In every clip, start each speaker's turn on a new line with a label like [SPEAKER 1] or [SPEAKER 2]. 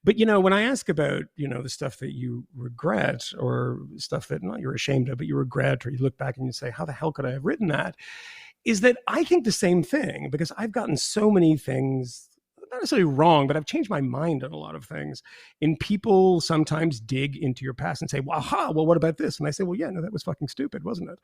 [SPEAKER 1] But, you know, when I ask about, you know, the stuff that you regret or stuff that not you're ashamed of, but you regret, or you look back and you say, how the hell could I have written that? Is that I think the same thing, because I've gotten so many things, not necessarily wrong, but I've changed my mind on a lot of things. And people sometimes dig into your past and say, well, aha, well, what about this? And I say, well, yeah, no, that was fucking stupid, wasn't it?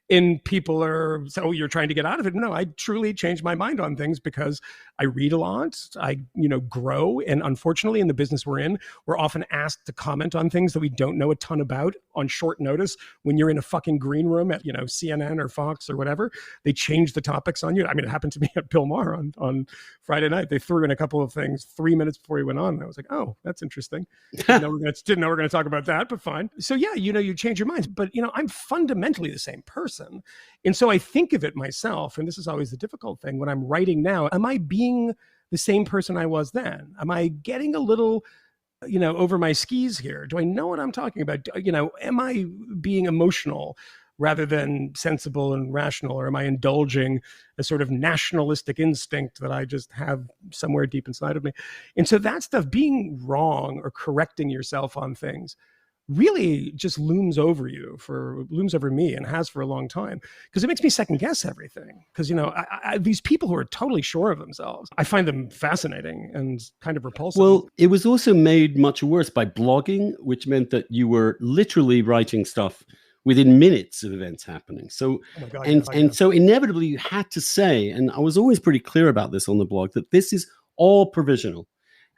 [SPEAKER 1] And people are, so you're trying to get out of it. No, I truly changed my mind on things because I read a lot, I, you know, grow. And unfortunately, in the business we're in, we're often asked to comment on things that we don't know a ton about on short notice. When you're in a fucking green room at, you know, CNN or Fox or whatever, they change the topics on you. I mean, it happened to me at Bill Maher on Friday night. They threw in a couple of things 3 minutes before he went on. And I was like, oh, that's interesting. Didn't know we're going to talk about that, but fine. So yeah, you know, you change your minds, but you know, I'm fundamentally the same person. And so I think of it myself, and this is always the difficult thing when I'm writing now, am I being the same person I was then? Am I getting a little, you know, over my skis here? Do I know what I'm talking about? You know, am I being emotional rather than sensible and rational? Or am I indulging a sort of nationalistic instinct that I just have somewhere deep inside of me? And so that stuff, being wrong or correcting yourself on things, really just looms over me and has for a long time, because it makes me second guess everything. Because, you know, these people who are totally sure of themselves, I find them fascinating and kind of repulsive.
[SPEAKER 2] Well, it was also made much worse by blogging, which meant that you were literally writing stuff within minutes of events happening. So, so inevitably you had to say, and I was always pretty clear about this on the blog, that this is all provisional.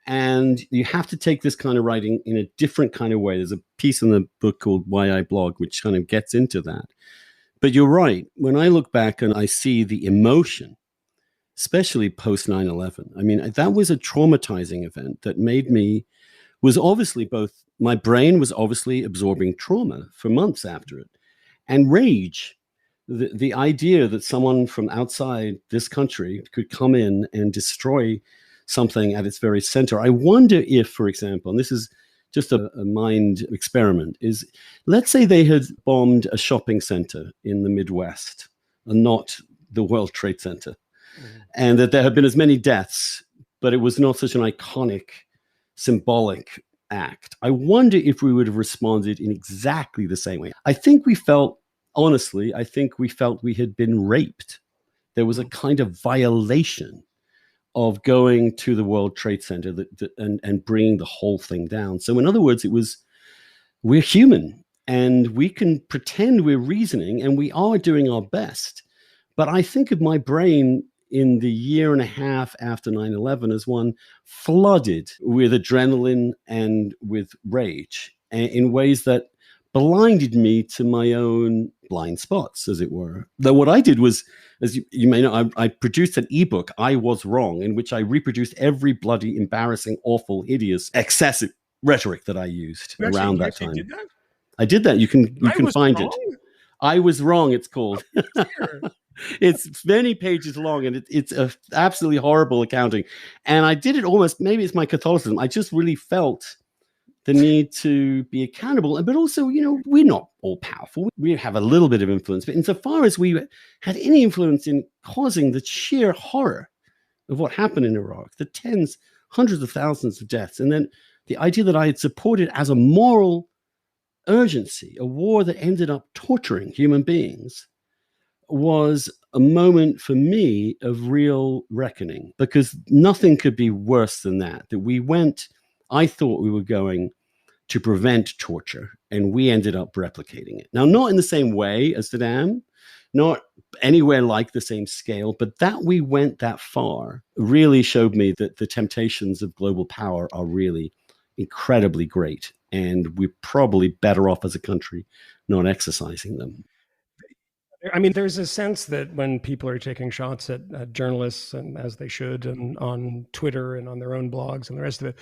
[SPEAKER 2] And you have to take this kind of writing in a different kind of way. There's a piece in the book called Why I Blog, which kind of gets into that. But you're right. When I look back and I see the emotion, especially post 9/11, I mean, that was a traumatizing event that made me, was obviously both, my brain was obviously absorbing trauma for months after it, and rage. The idea that someone from outside this country could come in and destroy something at its very center. I wonder if, for example, and this is just a mind experiment, is let's say they had bombed a shopping center in the Midwest and not the World Trade Center, and that there had been as many deaths, but it was not such an iconic, symbolic act. I wonder if we would have responded in exactly the same way. I think we felt, honestly, we had been raped. There was a kind of violation of going to the World Trade Center and bringing the whole thing down. So in other words, we're human and we can pretend we're reasoning and we are doing our best. But I think of my brain in the year and a half after 9/11 as one flooded with adrenaline and with rage in ways that blinded me to my own blind spots, as it were. Though what I did was, as you may know, I produced an ebook, I Was Wrong, in which I reproduced every bloody, embarrassing, awful, hideous, excessive rhetoric that I used around that time. Did that? I did that. You can find it. I Was Wrong, it's called. It's many pages long, and it's a absolutely horrible accounting. And I did it almost, maybe it's my Catholicism, I just really felt the need to be accountable. But also, you know, we're not all powerful. We have a little bit of influence. But insofar as we had any influence in causing the sheer horror of what happened in Iraq, the tens, hundreds of thousands of deaths, and then the idea that I had supported as a moral urgency, a war that ended up torturing human beings, was a moment for me of real reckoning, because nothing could be worse than that we went, I thought we were going to prevent torture, and we ended up replicating it. Now, not in the same way as Saddam, not anywhere like the same scale, but that we went that far really showed me that the temptations of global power are really incredibly great, and we're probably better off as a country not exercising them.
[SPEAKER 1] I mean, there's a sense that when people are taking shots at journalists, and as they should, and on Twitter and on their own blogs and the rest of it,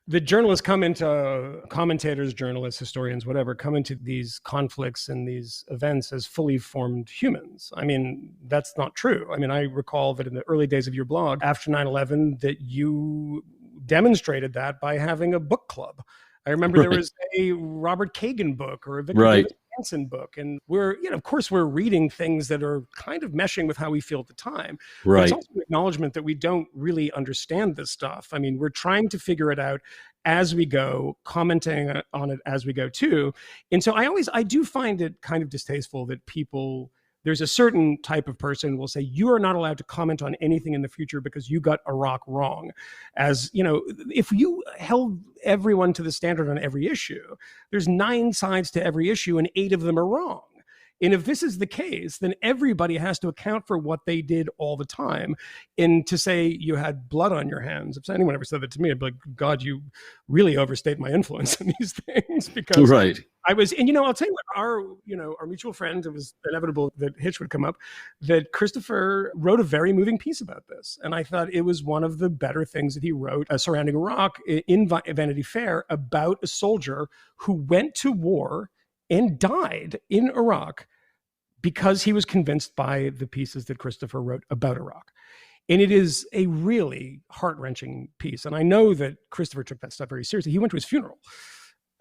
[SPEAKER 1] the journalists commentators, journalists, historians, whatever, come into these conflicts and these events as fully formed humans. I mean, that's not true. I mean, I recall that in the early days of your blog, after 9/11, that you demonstrated that by having a book club. I remember there was a Robert Kagan book or a Victor David Hanson book. And we're, you know, of course, we're reading things that are kind of meshing with how we feel at the time. Right. But it's also an acknowledgement that we don't really understand this stuff. I mean, we're trying to figure it out as we go, commenting on it as we go too. And so I do find it kind of distasteful that people, there's a certain type of person who will say, you are not allowed to comment on anything in the future because you got Iraq wrong. As you know, if you held everyone to the standard on every issue, there's 9 sides to every issue and 8 of them are wrong. And if this is the case, then everybody has to account for what they did all the time. And to say you had blood on your hands, if anyone ever said that to me, I'd be like, God, you really overstate my influence in these things. Because
[SPEAKER 2] right.
[SPEAKER 1] I was, and I'll tell you what, our mutual friend, it was inevitable that Hitch would come up, that Christopher wrote a very moving piece about this. And I thought it was one of the better things that he wrote surrounding Iraq in Vanity Fair, about a soldier who went to war and died in Iraq because he was convinced by the pieces that Christopher wrote about Iraq. And it is a really heart-wrenching piece. And I know that Christopher took that stuff very seriously. He went to his funeral.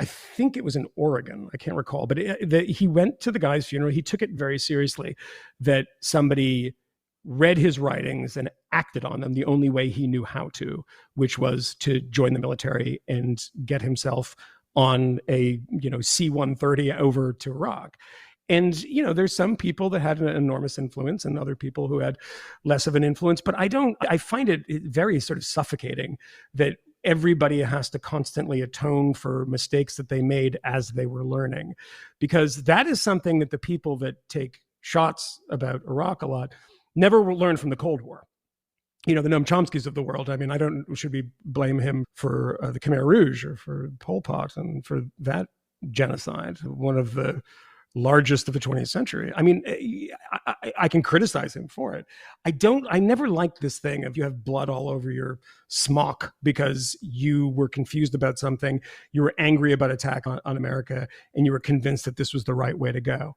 [SPEAKER 1] I think it was in Oregon. I can't recall. But he went to the guy's funeral. He took it very seriously that somebody read his writings and acted on them the only way he knew how to, which was to join the military and get himself on a C-130 over to Iraq. And, there's some people that had an enormous influence and other people who had less of an influence. But I find it very sort of suffocating that everybody has to constantly atone for mistakes that they made as they were learning, because that is something that the people that take shots about Iraq a lot never learned from the Cold War. The Noam Chomskys of the world. I mean, should we blame him for the Khmer Rouge or for Pol Pot and for that genocide, one of the largest of the 20th century? I mean, I can criticize him for it. I never liked this thing of you have blood all over your smock because you were confused about something, you were angry about attack on America, and you were convinced that this was the right way to go.